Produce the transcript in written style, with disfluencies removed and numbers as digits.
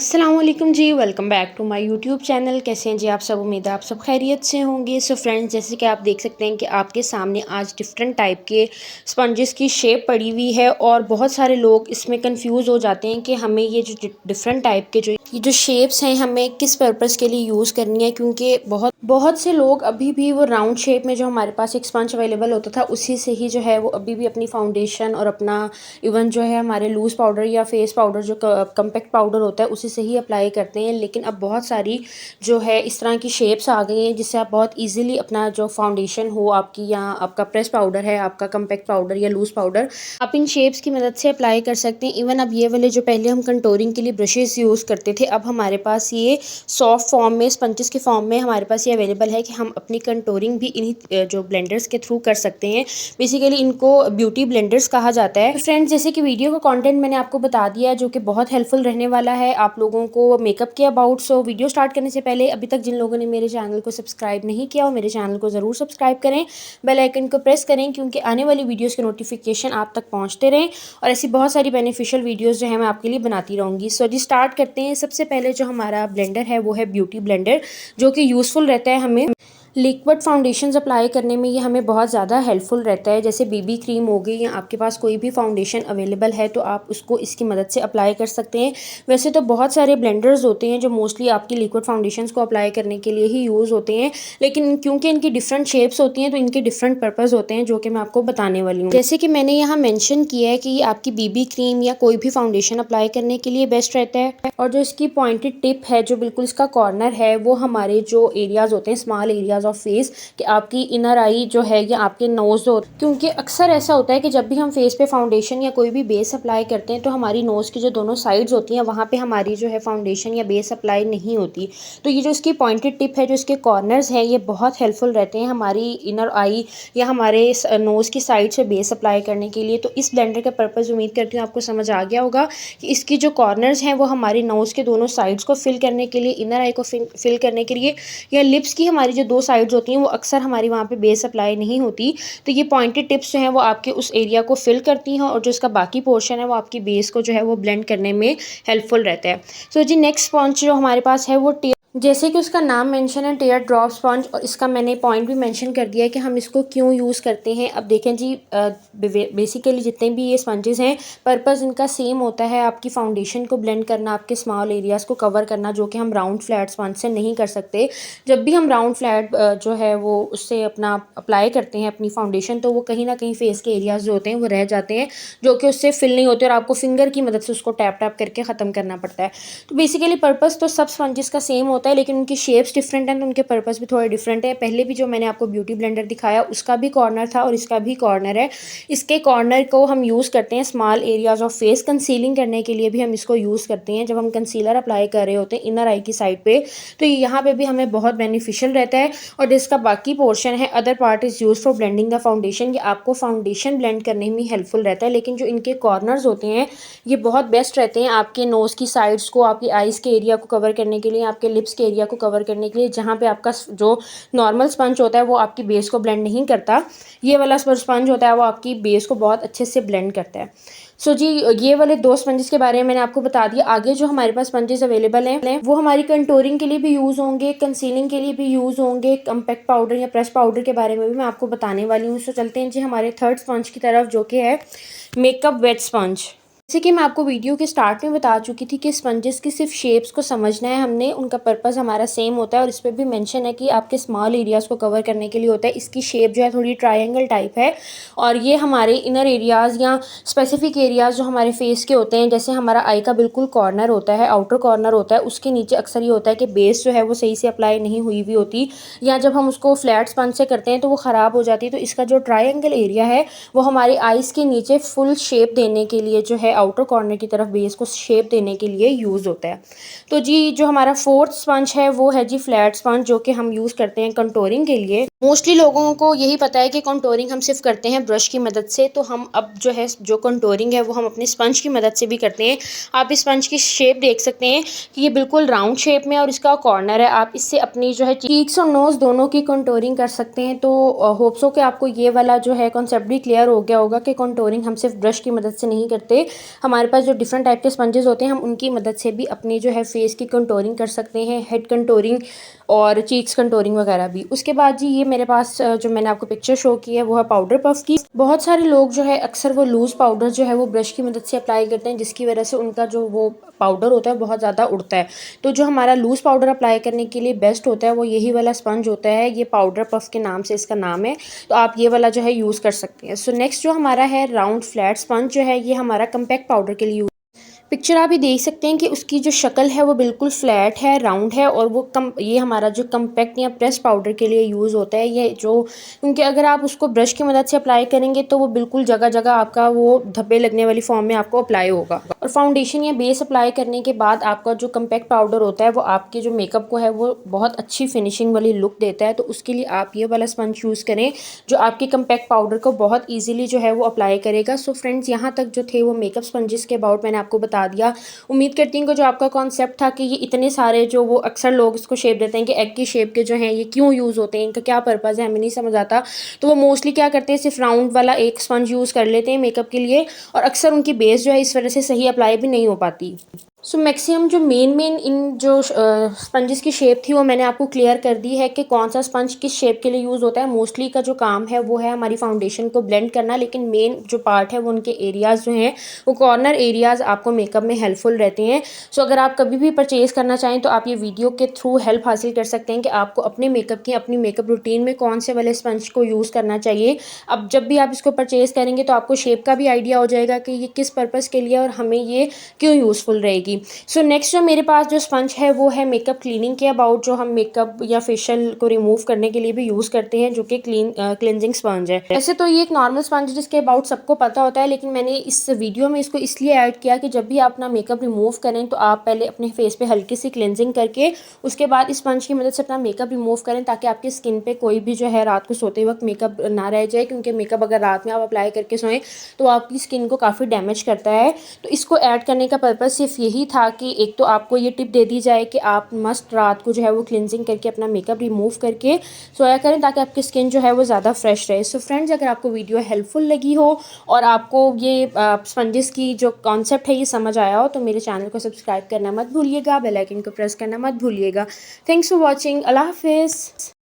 अस्सलाम वालेकुम जी, welcome back to my YouTube channel. कैसे हैं जी आप सब? उम्मीद है आप सब खैरियत से होंगे। सो फ्रेंड्स, जैसे कि आप देख सकते हैं कि आपके सामने आज डिफरेंट टाइप के स्पंजेस की शेप पड़ी हुई है और बहुत सारे लोग इसमें कंफ्यूज हो जाते हैं कि हमें ये जो डिफरेंट टाइप के जो शेप्स हैं हमें किस पर्पज़ के लिए यूज़ करनी है, क्योंकि बहुत बहुत से लोग अभी भी वो राउंड शेप में जो हमारे पास एक स्पंज अवेलेबल होता था उसी से ही जो है वो अभी भी अपनी फाउंडेशन और अपना इवन जो है हमारे लूज़ पाउडर या फेस पाउडर जो कम्पैक्ट पाउडर होता है उसी से ही अप्लाई करते हैं। लेकिन अब बहुत सारी जो है इस तरह की शेप्स आ गई हैं जिससे आप बहुत ईजिली अपना जो फाउंडेशन हो आपकी, या आपका प्रेस पाउडर है, आपका कम्पैक्ट पाउडर या लूज़ पाउडर, आप इन शेप्स की मदद से अप्लाई कर सकते हैं। इवन अब ये वाले जो पहले हम कंटोरिंग के लिए ब्रशेज़ यूज़ करते थे, अब हमारे पास ये सॉफ्ट फॉर्म में, स्पंजेस के फॉर्म में हमारे पास ये अवेलेबल है कि हम अपनी कंटोरिंग भी इन्हीं जो ब्लेंडर्स के थ्रू कर सकते हैं। बेसिकली इनको ब्यूटी ब्लेंडर्स कहा जाता है। फ्रेंड्स, जैसे कि वीडियो का कंटेंट मैंने आपको बता दिया है जो कि बहुत हेल्पफुल रहने वाला है आप लोगों को मेकअप के अबाउट। सो वीडियो स्टार्ट करने से पहले अभी तक जिन लोगों ने मेरे चैनल को सब्सक्राइब नहीं किया हो, मेरे चैनल को ज़रूर सब्सक्राइब करें, बेल आइकन को प्रेस करें, क्योंकि आने वाली वीडियोज़ के नोटिफिकेशन आप तक पहुँचते रहें और ऐसी बहुत सारी बेनिफिशियल वीडियोज़ जो है मैं आपके लिए बनाती रहूँगी। सो जी स्टार्ट करते हैं। सबसे पहले जो हमारा ब्लेंडर है वो है ब्यूटी ब्लेंडर, जो कि यूज़फुल रहता है हमें लिक्विड फाउंडेशंस अप्लाई करने में। ये हमें बहुत ज़्यादा हेल्पफुल रहता है। जैसे बीबी क्रीम हो गई या आपके पास कोई भी फाउंडेशन अवेलेबल है तो आप उसको इसकी मदद से अप्लाई कर सकते हैं। वैसे तो बहुत सारे ब्लेंडर्स होते हैं जो मोस्टली आपकी लिक्विड फाउंडेशंस को अप्लाई करने के लिए ही यूज़ होते हैं, लेकिन क्योंकि इनकी डिफरेंट शेप्स होती हैं तो इनके डिफरेंट पर्पज़ होते हैं जो कि मैं आपको बताने वाली हूँ। जैसे कि मैंने यहाँ मैंशन किया है कि ये आपकी बीबी क्रीम या कोई भी फाउंडेशन अप्लाई करने के लिए बेस्ट रहता है। और जो इसकी पॉइंटेड टिप है, जो बिल्कुल इसका कॉर्नर है, वो हमारे जो एरियाज़ होते हैं, स्मॉल एरियाज़ ऑफ फेस, कि आपकी इनर आई जो है या आपके नोज़ हो, क्योंकि अक्सर ऐसा होता है कि जब भी हम फेस पे फाउंडेशन या कोई भी बेस अप्लाई करते हैं तो हमारी नोज़ की जो दोनों साइड्स होती हैं वहाँ पे हमारी जो है फाउंडेशन या बेस अप्लाई नहीं होती। तो ये जो इसकी पॉइंटेड टिप है, जो इसके कॉर्नर्स हैं, ये बहुत हेल्पफुल रहते हैं हमारी इनर आई या हमारे नोज़ की साइड से बेस अप्लाई करने के लिए। तो इस ब्लेंडर का पर्पज़ उम्मीद करती हूँ आपको समझ आ गया होगा कि इसकी जो कॉर्नर्स हैं वो हमारी नोज़ के दोनों साइड्स को फिल करने के लिए, इनर आई को फिल करने के लिए, या लिप्स की हमारी जो दो साइड्स होती हैं वो अक्सर हमारी वहाँ पे बेस अप्लाई नहीं होती। तो ये पॉइंटेड टिप्स जो हैं वो आपके उस एरिया को फिल करती हैं और जो इसका बाकी पोर्शन है वो आपकी बेस को जो है वो ब्लेंड करने में हेल्पफुल रहता है। सो जी नेक्स्ट स्पंज जो हमारे पास है वो जैसे कि उसका नाम मेंशन है टीयर ड्रॉप स्पंज, और इसका मैंने पॉइंट भी मेंशन कर दिया है कि हम इसको क्यों यूज़ करते हैं। अब देखें जी, बेसिकली जितने भी ये स्पंजेस हैं पर्पज़ इनका सेम होता है, आपकी फाउंडेशन को ब्लेंड करना, आपके स्मॉल एरियाज़ को कवर करना, जो कि हम राउंड फ्लैट स्पंज से नहीं कर सकते। जब भी हम राउंड फ्लैट जो है वो उससे अपना अप्लाई करते हैं अपनी फाउंडेशन, तो वो कहीं ना कहीं फेस के एरियाज़ जो होते हैं वो रह जाते हैं, जो कि उससे फिल नहीं होते और आपको फिंगर की मदद से उसको टैप टैप करके ख़त्म करना पड़ता है। तो बेसिकली पर्पज़ तो सब स्पंजेस का सेम होता है, लेकिन उनकी शेप्स डिफरेंट हैं तो उनके पर्पस भी थोड़े डिफरेंट है। पहले भी जो मैंने आपको ब्यूटी ब्लेंडर दिखाया उसका भी कॉर्नर था और इसका भी कॉर्नर है। इसके कॉर्नर को हम यूज़ करते हैं small areas of face concealing करने के लिए भी हम इसको यूज़ करते हैं। जब हम कंसीलर अप्लाई कर रहे होते हैं इनर आई की साइड पे, तो यहाँ पे भी हमें बहुत बेनिफिशियल रहता है। और जिसका बाकी पोर्शन है, other part is use for blending the foundation, ये आपको फाउंडेशन ब्लेंड करने में हेल्पफुल रहता है। लेकिन जो इनके कॉर्नर्स होते हैं ये बहुत बेस्ट रहते हैं आपके नोज़ की साइड्स को, आपकी आइज़ के एरिया को कवर करने के लिए, आपके लिप्स के एरिया को कवर करने के लिए, जहाँ पे आपका जो नॉर्मल स्पंज होता है वो आपकी बेस को ब्लेंड नहीं करता। ये वाला स्पंज होता है वो आपकी बेस को बहुत अच्छे से ब्लेंड करता है। सो जी ये वाले दो स्पंजेस के बारे में मैंने आपको बता दिया। आगे जो हमारे पास स्पंजेस अवेलेबल हैं वो हमारी कंटूरिंग के लिए भी यूज़ होंगे, कंसीलिंग के लिए भी यूज़ होंगे, कम्पैक्ट पाउडर या प्रेस पाउडर के बारे में भी मैं आपको बताने वाली हूँ। सो चलते हैं जी हमारे थर्ड स्पंज की तरफ, जो कि है मेकअप वेट स्पंज। जैसे कि मैं आपको वीडियो के स्टार्ट में बता चुकी थी कि स्पंजेस की सिर्फ शेप्स को समझना है हमने, उनका पर्पस हमारा सेम होता है और इस पर भी मेंशन है कि आपके स्मॉल एरियाज़ को कवर करने के लिए होता है। इसकी शेप जो है थोड़ी ट्रायंगल टाइप है और ये हमारे इनर एरियाज़ या स्पेसिफिक एरियाज़ जो हमारे फेस के होते हैं, जैसे हमारा आई का बिल्कुल कॉर्नर होता है, आउटर कॉर्नर होता है, उसके नीचे अक्सर ये होता है कि बेस जो है वो सही से अप्लाई नहीं हुई हुई होती, या जब हम उसको फ्लैट स्पंज से करते हैं तो वो ख़राब हो जाती है। तो इसका जो ट्रायंगल एरिया है वो हमारी आइज़ के नीचे फुल शेप देने के लिए, जो है आउटर कॉर्नर की तरफ बेस को शेप देने के लिए यूज़ होता है। तो जी जो हमारा फोर्थ स्पंज है वो है जी फ्लैट स्पंज, जो कि हम यूज़ करते हैं कंटूरिंग के लिए। मोस्टली लोगों को यही पता है कि कंटूरिंग हम सिर्फ करते हैं ब्रश की मदद से, तो हम अब जो है जो कंटूरिंग है वो हम अपने स्पंज की मदद से भी करते हैं। आप इस स्पंज की शेप देख सकते हैं कि ये बिल्कुल राउंड शेप में और इसका कॉर्नर है। आप इससे अपनी जो है चीक्स और नोज़ दोनों की कंटूरिंग कर सकते हैं। तो होप्स हो कि आपको ये वाला जो है कॉन्सेप्ट भी क्लियर हो गया होगा कि कंटूरिंग हम सिर्फ ब्रश की मदद से नहीं करते। हमारे पास जो डिफरेंट टाइप के स्पंजेस होते हैं हम उनकी मदद से भी अपनी जो है फेस की कंटूरिंग कर सकते हैं, हेड कंटूरिंग और चीक्स कंटूरिंग वगैरह भी। उसके बाद जी ये मेरे पास जो मैंने आपको पिक्चर शो की है वो है पाउडर पफ की। बहुत सारे लोग जो है अक्सर वो लूज़ पाउडर जो है वो ब्रश की मदद से अप्लाई करते हैं, जिसकी वजह से उनका जो वो पाउडर होता है बहुत ज़्यादा उड़ता है। तो जो हमारा लूज़ पाउडर अप्लाई करने के लिए बेस्ट होता है वो यही वाला स्पंज होता है। ये पाउडर पफ के नाम से इसका नाम है, तो आप ये वाला जो है यूज़ कर सकते हैं। सो नेक्स्ट जो हमारा है राउंड फ्लैट स्पंज जो है ये हमारा कम्पैक्ट पाउडर के लिए। पिक्चर आप ही देख सकते हैं कि उसकी जो शक्ल है वो बिल्कुल फ्लैट है, राउंड है, और वो ये हमारा जो कम्पैक्ट या प्रेस पाउडर के लिए यूज़ होता है ये जो, क्योंकि अगर आप उसको ब्रश की मदद से अप्लाई करेंगे तो वो बिल्कुल जगह जगह आपका वो धब्बे लगने वाली फॉर्म में आपको अप्लाई होगा। और फाउंडेशन या बेस अप्लाई करने के बाद आपका जो कम्पैक्ट पाउडर होता है वो आपके जो मेकअप को है वो बहुत अच्छी फिनिशिंग वाली लुक देता है। तो उसके लिए आप ये वाला स्पंज यूज़ करें जो आपके कम्पैक्ट पाउडर को बहुत ईजिली जो है वो अप्लाई करेगा। सो फ्रेंड्स, यहाँ तक जो थे वो मेकअप स्पंजेस के अबाउट मैंने आपको बता दिया। उम्मीद करती हूँ कि जो आपका कॉन्सेप्ट था कि ये इतने सारे जो वो अक्सर लोग इसको शेप देते हैं कि एग की शेप के जो हैं ये क्यों यूज़ होते हैं, इनका क्या पर्पज़ है, हमें नहीं समझ आता। तो वो मोस्टली क्या करते हैं, सिर्फ राउंड वाला एक स्पंज यूज़ कर लेते हैं मेकअप के लिए, और अक्सर उनकी बेस जो है इस वजह से सही अप्लाई भी नहीं हो पाती। सो मैक्सिमम जो मेन इन जो स्पंजेस की शेप थी वो मैंने आपको क्लियर कर दी है कि कौन सा स्पंज किस शेप के लिए यूज़ होता है। मोस्टली का जो काम है वो है हमारी फाउंडेशन को ब्लेंड करना, लेकिन मेन जो पार्ट है वो उनके एरियाज़ जो हैं वो कॉर्नर एरियाज़ आपको मेकअप में हेल्पफुल रहते हैं। सो अगर आप कभी भी परचेज़ करना चाहें तो आप ये वीडियो के थ्रू हेल्प हासिल कर सकते हैं कि आपको अपने मेकअप की अपनी मेकअप रूटीन में कौन से वाले स्पंज को यूज़ करना चाहिए। अब जब भी आप इसको परचेज़ करेंगे तो आपको शेप का भी आइडिया हो जाएगा कि ये किस पर्पज़ के लिए और हमें ये क्यों यूज़फुल रहेगी। सो नेक्स्ट जो मेरे पास जो स्पंज है वो है मेकअप क्लीनिंग के अबाउट, जो हम मेकअप या फेशियल को रिमूव करने के लिए भी यूज़ करते हैं, जो कि क्लींजिंग स्पंज है। वैसे तो ये एक नॉर्मल स्पंज है जिसके अबाउट सबको पता होता है, लेकिन मैंने इस वीडियो में इसको इसलिए ऐड किया कि जब भी आप अपना मेकअप रिमूव करें तो आप पहले अपने फेस पे हल्की सी क्लिनजिंग करके उसके बाद इस स्पंज की मदद से अपना मेकअप रिमूव करें, ताकि आपकी स्किन पे कोई भी जो है रात को सोते वक्त मेकअप ना रह जाए, क्योंकि मेकअप अगर रात में आप अप्लाई करके सोएं तो आपकी स्किन को काफ़ी डैमेज करता है। तो इसको ऐड करने का पर्पज़ सिर्फ यही था कि एक तो आपको ये टिप दे दी जाए कि आप मस्ट रात को जो है वो क्लिनजिंग करके अपना मेकअप रिमूव करके सोया करें, ताकि आपकी स्किन जो है वो ज़्यादा फ्रेश रहे। सो फ्रेंड्स, अगर आपको वीडियो हेल्पफुल लगी हो और आपको ये स्पंजेस की जो कॉन्सेप्ट है ये समझ आया हो तो मेरे चैनल को सब्सक्राइब करना मत भूलिएगा, बेल आइकन को प्रेस करना मत भूलिएगा। Thanks for watching. अल्लाह हाफिज़।